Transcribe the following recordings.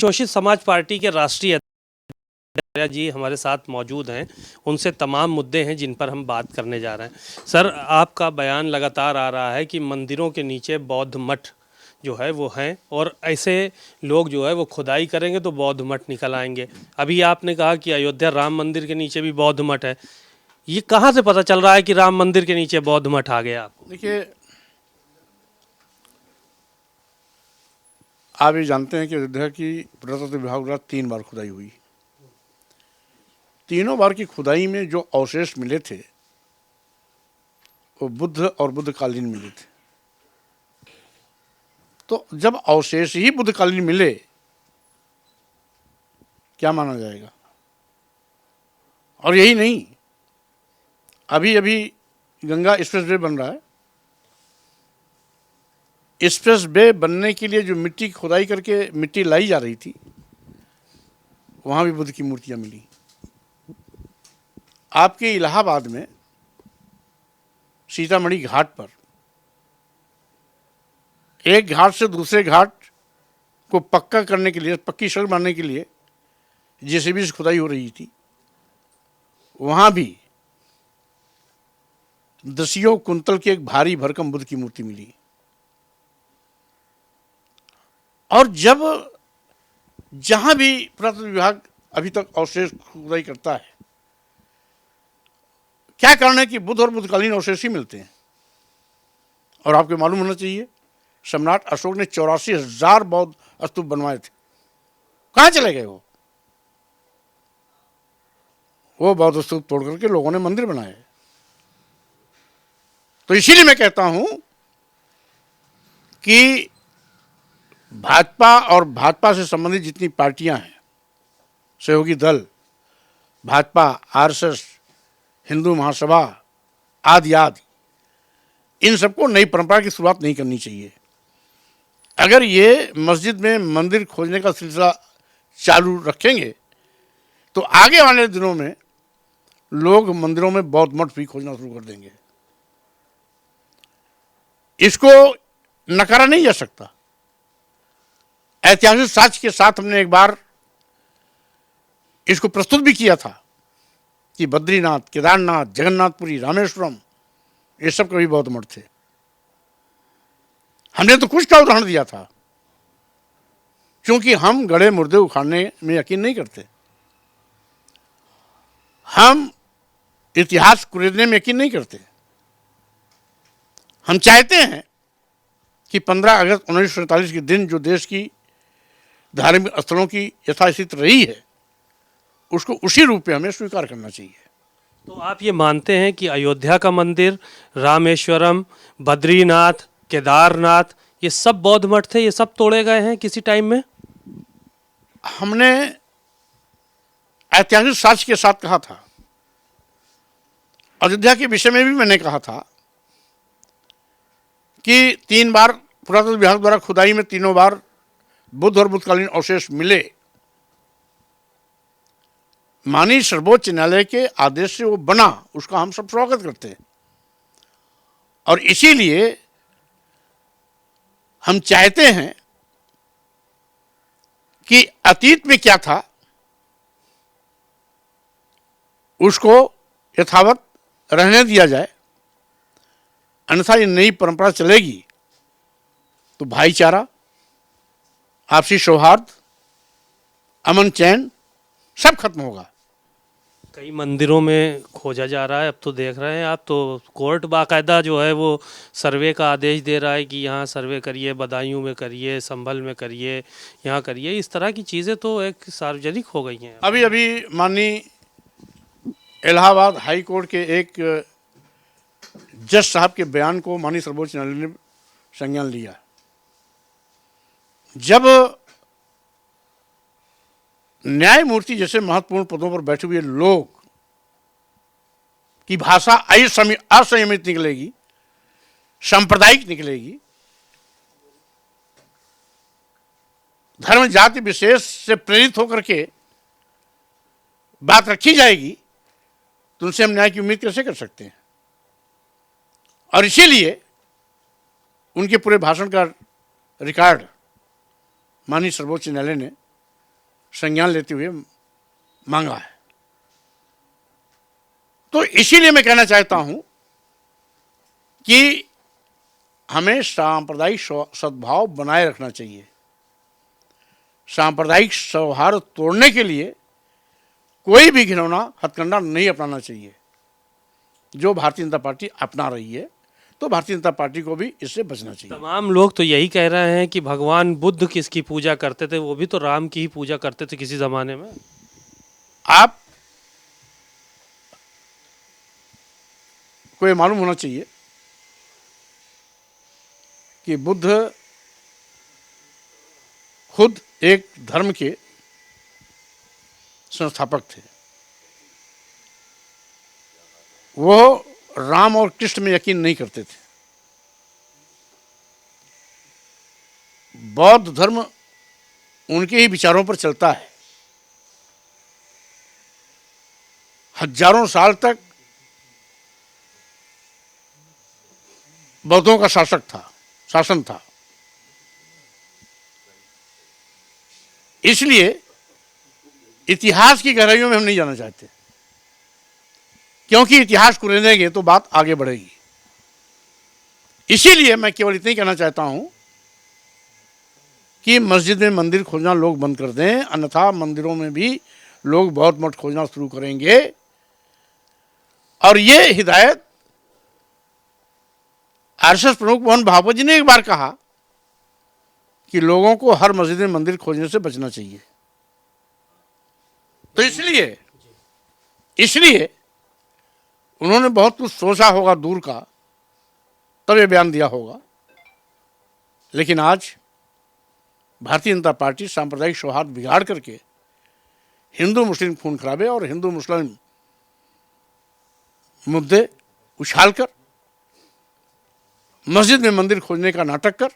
शोषित समाज पार्टी के राष्ट्रीय अध्यक्ष जी हमारे साथ मौजूद हैं। उनसे तमाम मुद्दे हैं जिन पर हम बात करने जा रहे हैं। सर, आपका बयान लगातार आ रहा है कि मंदिरों के नीचे बौद्ध मठ जो है वो हैं और ऐसे लोग जो है वो खुदाई करेंगे तो बौद्ध मठ निकल आएंगे। अभी आपने कहा कि अयोध्या राम मंदिर के नीचे भी बौद्ध मठ है। ये कहाँ से पता चल रहा है कि राम मंदिर के नीचे बौद्ध मठ आ गया आपको? देखिए, आप ये जानते हैं कि अयोध्या की पुरातत्व विभाग द्वारा 3 बार खुदाई हुई। तीनों बार की खुदाई में जो अवशेष मिले थे वो बुद्ध और बुद्धकालीन मिले थे। तो जब अवशेष ही बुद्धकालीन मिले, क्या माना जाएगा? और यही नहीं, अभी अभी गंगा एक्सप्रेसवे बन रहा है। एक्सप्रेस वे बनने के लिए जो मिट्टी की खुदाई करके मिट्टी लाई जा रही थी, वहां भी बुद्ध की मूर्तियां मिली। आपके इलाहाबाद में सीतामढ़ी घाट पर एक घाट से दूसरे घाट को पक्का करने के लिए, पक्की सड़क बनाने के लिए जेसीबी से खुदाई हो रही थी। वहां भी दसियों कुंतल की एक भारी भरकम बुद्ध की मूर्ति मिली। और जब जहां भी पुरातत्व विभाग अभी तक अवशेष खुदाई करता है, क्या कारण है कि बुद्ध और बुद्धकालीन अवशेष ही मिलते हैं। और आपको मालूम होना चाहिए, सम्राट अशोक ने 84,000 बौद्ध स्तूप बनवाए थे। कहां चले गए वो बौद्ध स्तूप तोड़ करके लोगों ने मंदिर बनाए। तो इसीलिए मैं कहता हूं कि भाजपा और भाजपा से संबंधित जितनी पार्टियां हैं, सहयोगी दल, भाजपा, आरएसएस, हिंदू महासभा आदि आदि, इन सबको नई परंपरा की शुरुआत नहीं करनी चाहिए। अगर ये मस्जिद में मंदिर खोजने का सिलसिला चालू रखेंगे तो आगे वाले दिनों में लोग मंदिरों में बौद्ध मठ भी खोजना शुरू कर देंगे। इसको नकारा नहीं जा सकता। ऐतिहासिक साक्ष्य के साथ हमने एक बार इसको प्रस्तुत भी किया था कि बद्रीनाथ, केदारनाथ, जगन्नाथपुरी, रामेश्वरम, ये सब कभी बौद्ध मठ थे। हमने तो कुछ का उदाहरण दिया था, क्योंकि हम गड़े मुर्दे उखाड़ने में यकीन नहीं करते। हम इतिहास कुरेदने में यकीन नहीं करते। हम चाहते हैं कि 15 अगस्त 1947 के दिन जो देश की धार्मिक स्थलों की यथास्थिति रही है, उसको उसी रूप में हमें स्वीकार करना चाहिए। तो आप ये मानते हैं कि अयोध्या का मंदिर, रामेश्वरम, बद्रीनाथ, केदारनाथ, ये सब बौद्ध मठ थे, ये सब तोड़े गए हैं किसी टाइम में? हमने ऐतिहासिक साक्ष्य के साथ कहा था। अयोध्या के विषय में भी मैंने कहा था कि 3 बार पुरातत्व विभाग द्वारा खुदाई में तीनों बार बुद्ध और बुद्धकालीन अवशेष मिले। माननीय सर्वोच्च न्यायालय के आदेश से वो बना, उसका हम सब स्वागत करते हैं। और इसीलिए हम चाहते हैं कि अतीत में क्या था उसको यथावत रहने दिया जाए, अन्यथा ये नई परंपरा चलेगी तो भाईचारा, आपसी सौहार्द, अमन चैन सब खत्म होगा। कई मंदिरों में खोजा जा रहा है, अब तो देख रहे हैं आप, तो कोर्ट बाकायदा जो है वो सर्वे का आदेश दे रहा है कि यहाँ सर्वे करिए, बदायूं में करिए, संभल में करिए, यहाँ करिए। इस तरह की चीज़ें तो एक सार्वजनिक हो गई हैं। अभी अभी माननीय इलाहाबाद हाई कोर्ट के एक जज साहब के बयान को माननीय सर्वोच्च न्यायालय ने संज्ञान लिया। जब न्यायमूर्ति जैसे महत्वपूर्ण पदों पर बैठे हुए लोग की भाषा असंयमित निकलेगी, सांप्रदायिक निकलेगी, धर्म जाति विशेष से प्रेरित होकर के बात रखी जाएगी, तो उनसे हम न्याय की उम्मीद कैसे कर सकते हैं? और इसीलिए उनके पूरे भाषण का रिकॉर्ड माननीय सर्वोच्च न्यायालय ने संज्ञान लेते हुए मांगा है। तो इसीलिए मैं कहना चाहता हूं कि हमें सांप्रदायिक सद्भाव बनाए रखना चाहिए। सांप्रदायिक सौहार्द तोड़ने के लिए कोई भी घिनौना हथकंडा नहीं अपनाना चाहिए, जो भारतीय जनता पार्टी अपना रही है। तो भारतीय जनता पार्टी को भी इससे बचना चाहिए। तमाम लोग तो यही कह रहे हैं कि भगवान बुद्ध किसकी पूजा करते थे, वो भी तो राम की ही पूजा करते थे किसी जमाने में। आप को ये मालूम होना चाहिए कि बुद्ध खुद एक धर्म के संस्थापक थे। वो राम और कृष्ण में यकीन नहीं करते थे। बौद्ध धर्म उनके ही विचारों पर चलता है। हजारों साल तक बौद्धों का शासन था। इसलिए इतिहास की गहराइयों में हम नहीं जाना चाहते, क्योंकि इतिहास को लेंगे तो बात आगे बढ़ेगी। इसीलिए मैं केवल इतना ही कहना चाहता हूं कि मस्जिद में मंदिर खोजना लोग बंद कर दें, अन्यथा मंदिरों में भी लोग बौद्ध मठ खोजना शुरू करेंगे। और ये हिदायत आरएसएस प्रमुख मोहन भागवत जी ने एक बार कहा कि लोगों को हर मस्जिद में मंदिर खोजने से बचना चाहिए। तो इसलिए उन्होंने बहुत कुछ सोचा होगा दूर का, तब ये बयान दिया होगा। लेकिन आज भारतीय जनता पार्टी सांप्रदायिक सौहार्द बिगाड़ करके हिंदू मुस्लिम खून खराबे और हिंदू मुस्लिम मुद्दे उछालकर मस्जिद में मंदिर खोजने का नाटक कर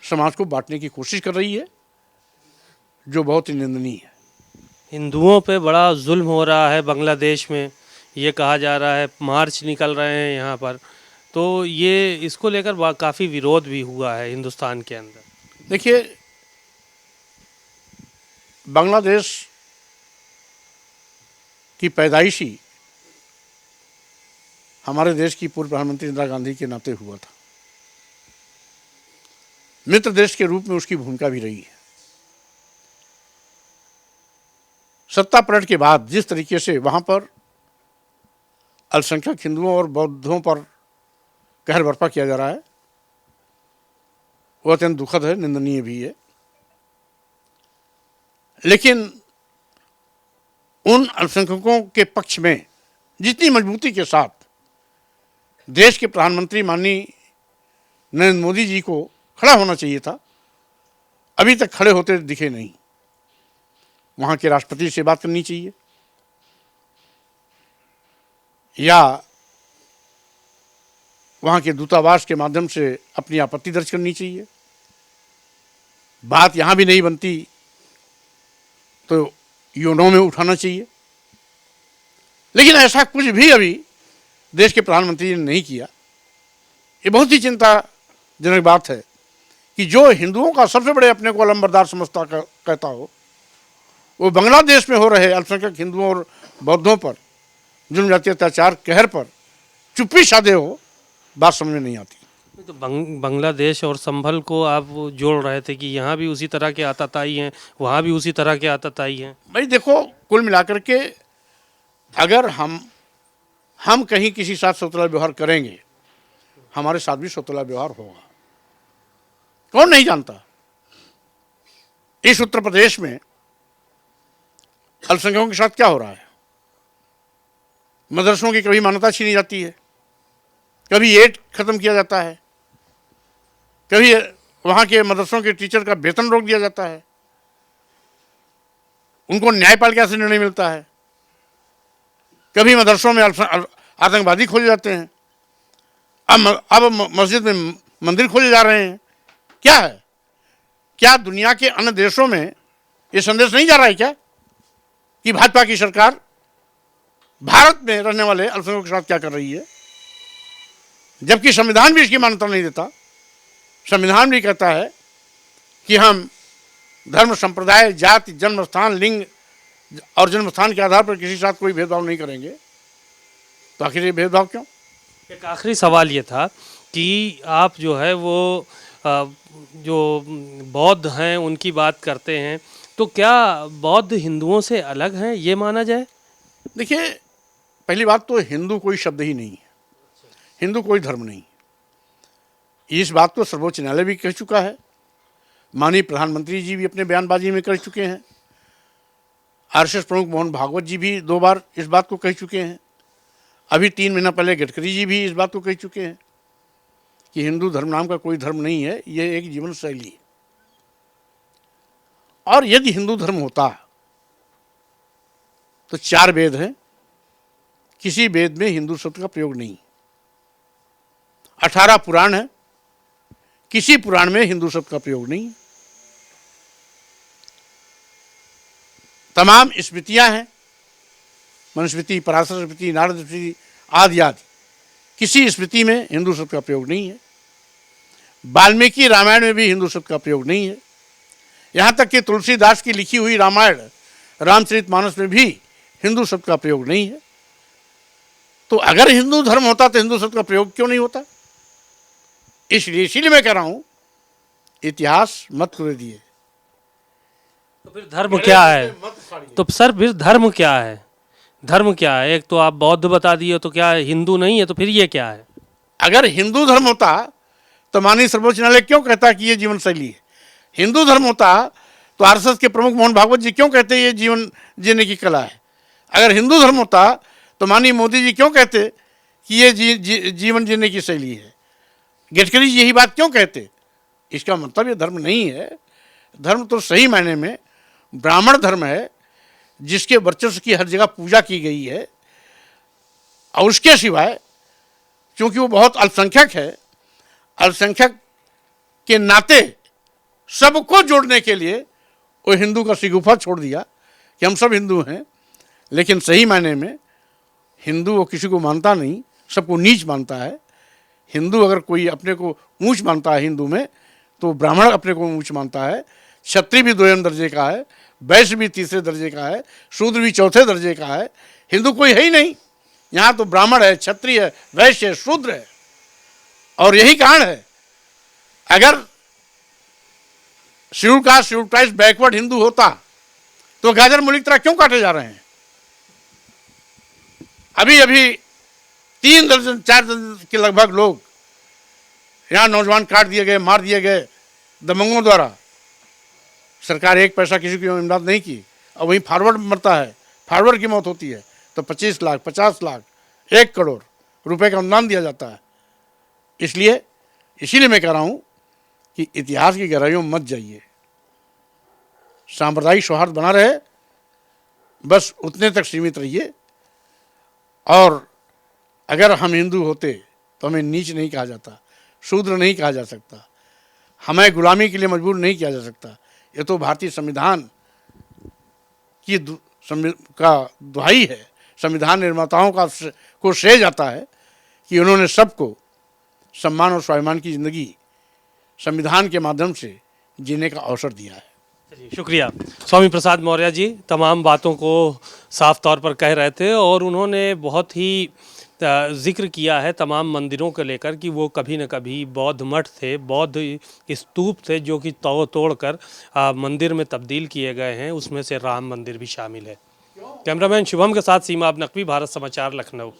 समाज को बांटने की कोशिश कर रही है, जो बहुत ही निंदनीय है। हिंदुओं पे बड़ा जुल्म हो रहा है बांग्लादेश में, ये कहा जा रहा है। मार्च निकल रहे हैं यहाँ पर, तो ये इसको लेकर काफ़ी विरोध भी हुआ है हिंदुस्तान के अंदर। देखिए, बांग्लादेश की पैदाइश ही हमारे देश की पूर्व प्रधानमंत्री इंदिरा गांधी के नाते हुआ था। मित्र देश के रूप में उसकी भूमिका भी रही है। सत्ता पलट के बाद जिस तरीके से वहां पर अल्पसंख्यक हिंदुओं और बौद्धों पर कहर बर्पा किया जा रहा है, वो अत्यंत दुखद है, निंदनीय भी है। लेकिन उन अल्पसंख्यकों के पक्ष में जितनी मजबूती के साथ देश के प्रधानमंत्री माननीय नरेंद्र मोदी जी को खड़ा होना चाहिए था, अभी तक खड़े होते दिखे नहीं। वहां के राष्ट्रपति से बात करनी चाहिए या वहां के दूतावास के माध्यम से अपनी आपत्ति दर्ज करनी चाहिए। बात यहां भी नहीं बनती तो यूनो में उठाना चाहिए। लेकिन ऐसा कुछ भी अभी देश के प्रधानमंत्री ने नहीं किया। ये बहुत ही चिंताजनक बात है कि जो हिंदुओं का सबसे बड़े अपने को अलंबरदार समझता कहता हो, वो बांग्लादेश में हो रहे अल्पसंख्यक हिंदुओं और बौद्धों पर जुल्म जाति अत्याचार कहर पर चुप्पी साधे हो, बात समझ में नहीं आती। तो बांग्लादेश और संभल को आप जोड़ रहे थे कि यहाँ भी उसी तरह के आतताई हैं, वहाँ भी उसी तरह के आतताई हैं। भाई देखो, कुल मिलाकर के अगर हम कहीं किसी साथ सौतेला व्यवहार करेंगे, हमारे साथ भी सौतेला व्यवहार होगा। कौन नहीं जानता इस उत्तर प्रदेश में अल्पसंख्यकों के साथ क्या हो रहा है। मदरसों की कभी मान्यता छीनी जाती है, कभी एड खत्म किया जाता है, कभी वहां के मदरसों के टीचर का वेतन रोक दिया जाता है, उनको न्यायपालिका से निर्णय मिलता है, कभी मदरसों में आतंकवादी खोजे जाते हैं, अब मस्जिद में मंदिर खोले जा रहे हैं। क्या है? क्या दुनिया के अन्य देशों में ये संदेश नहीं जा रहा है क्या कि भाजपा की सरकार भारत में रहने वाले अल्पसंख्यकों के साथ क्या कर रही है? जबकि संविधान भी इसकी मान्यता नहीं देता। संविधान भी कहता है कि हम धर्म, संप्रदाय, जाति, जन्म स्थान, लिंग और जन्म स्थान के आधार पर किसी के साथ कोई भेदभाव नहीं करेंगे, तो आखिर ये भेदभाव क्यों? एक आखिरी सवाल ये था कि आप जो है वो जो बौद्ध हैं उनकी बात करते हैं, तो क्या बौद्ध हिंदुओं से अलग हैं, ये माना जाए? देखिए, पहली बात तो हिंदू कोई शब्द ही नहीं है, हिंदू कोई धर्म नहीं। इस बात को सर्वोच्च न्यायालय भी कह चुका है, माननीय प्रधानमंत्री जी भी अपने बयानबाजी में कर चुके हैं, आरएसएस प्रमुख मोहन भागवत जी भी 2 बार इस बात को कह चुके हैं, अभी 3 महीना पहले गडकरी जी भी इस बात को कह चुके हैं कि हिंदू धर्म नाम का कोई धर्म नहीं है, यह एक जीवन शैली है। और यदि हिंदू धर्म होता तो 4 वेद हैं, किसी वेद में हिंदू शब्द का प्रयोग नहीं। 18 पुराण है, किसी पुराण में हिंदू शब्द का प्रयोग नहीं। तमाम स्मृतियां हैं, मनुस्मृति, पराशर स्मृति, नारद स्मृति आदि आदि, किसी स्मृति में हिंदू शब्द का प्रयोग नहीं है। वाल्मीकि रामायण में भी हिंदू शब्द का प्रयोग नहीं है। यहाँ तक कि तुलसीदास की लिखी हुई रामायण रामचरितमानस में भी हिंदू शब्द का प्रयोग नहीं है। तो अगर हिंदू धर्म होता तो हिंदू शब्द का प्रयोग क्यों नहीं होता? इसीलिए मैं कह रहा हूं, इतिहास मत कर दिए। तो फिर धर्म क्या है? तो सर फिर धर्म क्या है? धर्म क्या है? एक तो आप बौद्ध बता दिए, तो क्या हिंदू नहीं है? तो फिर ये क्या है? अगर हिंदू धर्म होता तो माननीय सर्वोच्च न्यायालय क्यों कहता कि ये जीवन शैली है? हिंदू धर्म होता तो आरएसएस के प्रमुख मोहन भागवत जी क्यों कहते ये जीवन जीने की कला है? अगर हिंदू धर्म होता तो माननीय मोदी जी क्यों कहते कि ये जीवन जीने की शैली है? गडकरी जी यही बात क्यों कहते? इसका मतलब ये धर्म नहीं है। धर्म तो सही मायने में ब्राह्मण धर्म है, जिसके वर्चस्व की हर जगह पूजा की गई है, और उसके सिवाय क्योंकि वो बहुत अल्पसंख्यक है, अल्पसंख्यक के नाते सबको जोड़ने के लिए वो हिंदू का शिगुफा छोड़ दिया कि हम सब हिंदू हैं। लेकिन सही मायने में हिंदू वो किसी को मानता नहीं, सबको नीच मानता है। हिंदू अगर कोई अपने को ऊंच मानता है हिंदू में, तो ब्राह्मण अपने को ऊंच मानता है, क्षत्रिय भी 2वें दर्जे का है, वैश्य भी 3रे दर्जे का है, शूद्र भी 4थे दर्जे का है। हिंदू कोई है ही नहीं। यहाँ तो ब्राह्मण है, क्षत्रिय है, वैश्य है, शूद्र है। और यही कारण है, अगर schedule caste, schedule tribes, backward Hindu होता तो गाजर मूली की तरह क्यों काटे जा रहे हैं? अभी अभी 3 दर्जन 4 दर्जन के लगभग लोग यहाँ नौजवान काट दिए गए, मार दिए गए दबंगों द्वारा। सरकार 1 पैसा किसी की इमदाद नहीं की, और वहीं फॉरवर्ड मरता है, फॉरवर्ड की मौत होती है तो 25 लाख, 50 लाख, 1 करोड़ रुपए का अनुदान दिया जाता है। इसीलिए मैं कह रहा हूं कि इतिहास की गहराइयों में मत जाइए, सांप्रदायिक सौहार्द बना रहे, बस उतने तक सीमित रहिए। और अगर हम हिंदू होते तो हमें नीच नहीं कहा जाता, शूद्र नहीं कहा जा सकता, हमें गुलामी के लिए मजबूर नहीं किया जा सकता। ये तो भारतीय संविधान की का दुहाई है, संविधान निर्माताओं को श्रेय जाता है कि उन्होंने सबको सम्मान और स्वाभिमान की जिंदगी संविधान के माध्यम से जीने का अवसर दिया है। चलिए, शुक्रिया। स्वामी प्रसाद मौर्य जी तमाम बातों को साफ तौर पर कह रहे थे, और उन्होंने बहुत ही जिक्र किया है तमाम मंदिरों को लेकर कि वो कभी न कभी बौद्ध मठ थे, बौद्ध स्तूप थे, जो कि तोड़कर मंदिर में तब्दील किए गए हैं। उसमें से राम मंदिर भी शामिल है। कैमरामैन शुभम के साथ सीमा अब नकवी, भारत समाचार, लखनऊ।